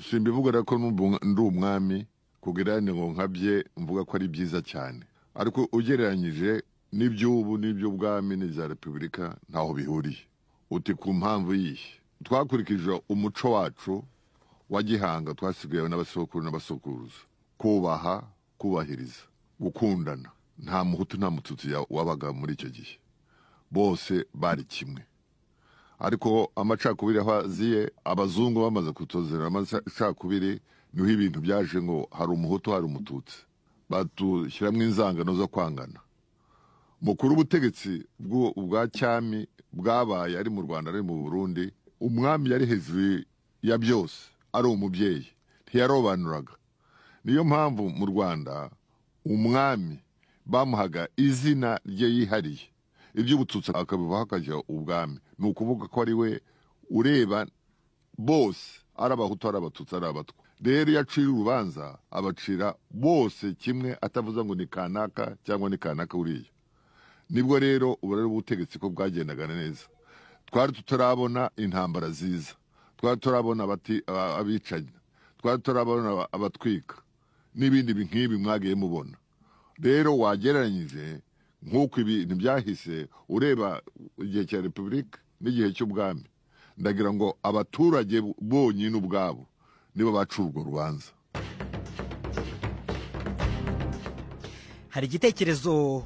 simbivuga ko ndi umwami kugira ngo nkabye mvuga ko ari byiza cyane, ariko ugereranyije n'iby'ubu n'iby'ubwami n'ibya repubulika ntaho bihuriye. Uti ku mpamvu yihe? Twakurikije umuco wacu wa gihanga twasigaye n'abasokuru n'abasokuruza: kubaha, kubahiriza, gukundana. Nta muhutu nta mututsi wabaga muri icyo gihe, bose bari kimwe. Ariko amacakubiri aho aziye, abazungu bamaze kutuzanira amacakubiri, niho ibintu byaje ngo hari umuhutu hari umututsi, batushyiramo inzangano zo kwangana. Mukuru w'ubutegetsi bwa cyami bwabaye ari mu Rwanda ari mu Burundi, umwami yari hejuru ya byose, ari umubyeyi, ntiyarobanuraga. Niyo mpamvu mu Rwanda umwami bamuhaga izina rye yihariye, iby'ubututsi akabivaho akajya ubwami. Ni ukuvuga ko ari we ureba bose, ari abahutu ari abatutsi ari abatwa. Rero iyo acira urubanza abacira bose kimwe, atavuze ngo ni kanaka cyangwa ni kanaka uriya. Nibwo rero uburere bw'ubutegetsi ko bwagendaga neza. Twari tutarabona intambara ziza, twari turabona abicanyi, twari turabona abatwika n'ibindi nk'ibi mwagiye mubona. Rero wagereranyije nk'uko ibintu byahise, ureba igihe cya repubulika n'igihe cy'ubwami, ndagira ngo abaturage bonyine ubwabo nibo baca urwo rubanza. Hari igitekerezo